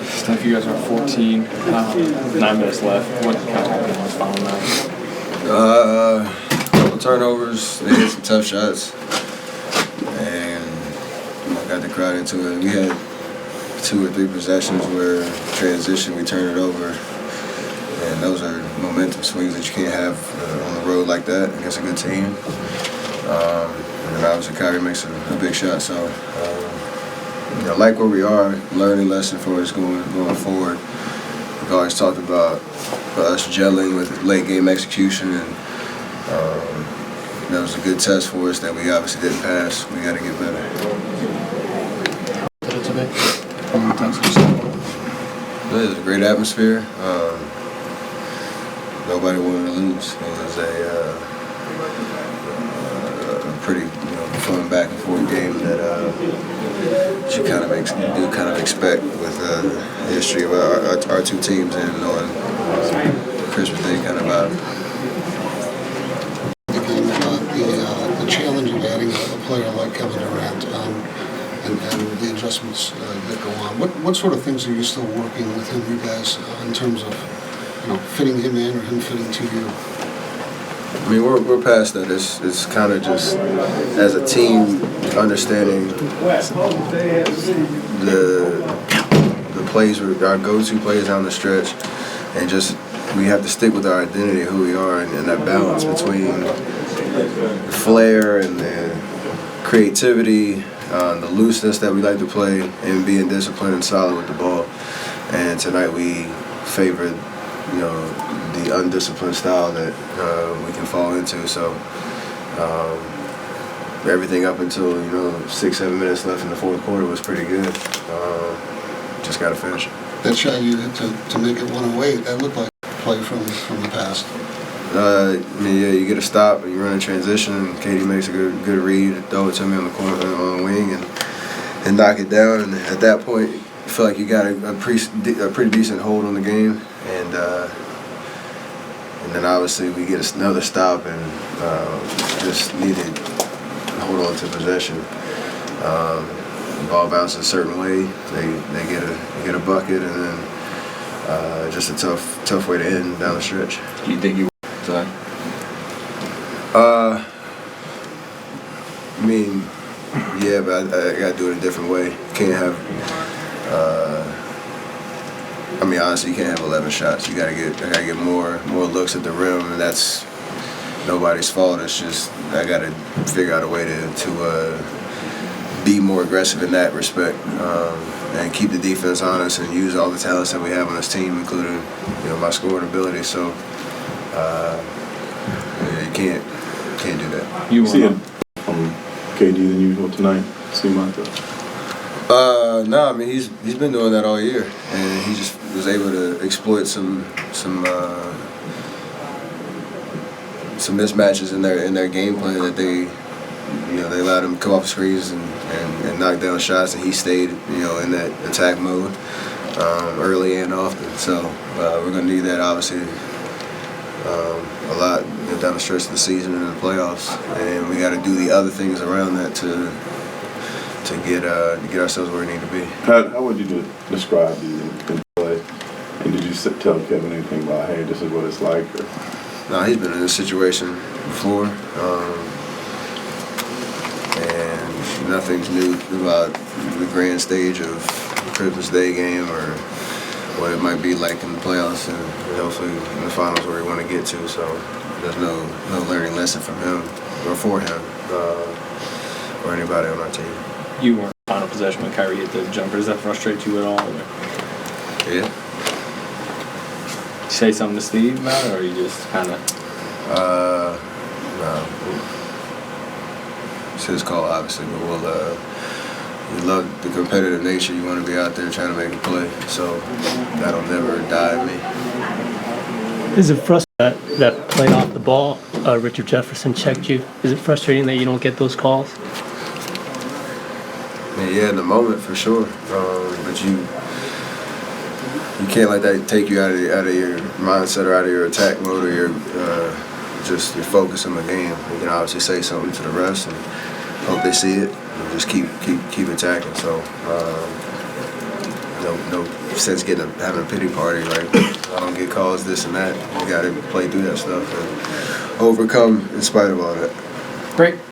Steph, you guys are 14, 9 minutes left. What kind of happened was following that? Couple turnovers. They hit some tough shots, and got the crowd into it. We had 2 or 3 possessions where transition we turned it over, and those are momentum swings that you can't have on the road like that against a good team. And then obviously Kyrie makes a big shot, so like where we are, learning lesson for us going forward. We've always talked about us gelling with late game execution, and that was a good test for us that we obviously didn't pass. We got to get better. It was a great atmosphere. Nobody wanted to lose. It was a pretty fun back and forth game that you kind of expect with the history of our 2 teams and on Christmas Day kind of vibe. The challenge of adding a player like Kevin Durant and the adjustments that go on. What sort of things are you still working with him, you guys, in terms of fitting him in or him fitting to you? I mean, we're past that. It's kind of just as a team understanding the plays, our go-to plays down the stretch, and just we have to stick with our identity, who we are, and that balance between the flair and the creativity, the looseness that we like to play, and being disciplined and solid with the ball. And tonight we favored, the undisciplined style that we can fall into. So everything up until 6-7 minutes left in the fourth quarter was pretty good. Just got to finish. That shot you hit to make it 108, that looked like a play from the past. You get a stop and you run in transition, and Katie makes a good read, throw it to me on the corner, on the wing, and knock it down. And at that point, you feel like you got a pretty decent hold on the game, and then obviously we get another stop and just need to hold on to possession. The ball bounces a certain way, they get a bucket, and then just a tough way to end down the stretch. Do you think you? Yeah, but I got to do it a different way. Can't have. Honestly, you can't have 11 shots. I gotta get more looks at the rim, and that's nobody's fault. It's just I gotta figure out a way to be more aggressive in that respect, and keep the defense honest and use all the talents that we have on this team, including my scoring ability. So you can't do that. You see it from KD than usual tonight? Seem like that. No, he's been doing that all year, and he just was able to exploit some mismatches in their game plan that they allowed him to come off screens and knock down shots, and he stayed in that attack mode early and often. So we're gonna need that obviously a lot down the stretch of the season and in the playoffs, and we got to do the other things around that to get ourselves where we need to be. How would you describe you in play? And did you tell Kevin anything about, hey, this is what it's like? Or? No, he's been in this situation before, and nothing's new about the grand stage of the Christmas Day game or what it might be like in the playoffs and hopefully in the finals where we want to get to. So there's no learning lesson from him or for him or anybody on our team. You weren't final possession when Kyrie hit the jumper. Does that frustrate you at all? Or? Yeah. Did you say something to Steve about it, or you just kind of? No. It's his call, obviously, but we love the competitive nature. You want to be out there trying to make a play, so that'll never die in me. Is it frustrating that play off the ball, Richard Jefferson checked you? Is it frustrating that you don't get those calls? Yeah, in the moment for sure, but you can't let that take you out of your mindset or out of your attack mode or your focus on the game. You can obviously say something to the refs and hope they see it. And just keep attacking. So no sense having a pity party. Like I don't get calls, this and that. You got to play through that stuff and overcome in spite of all that. Great.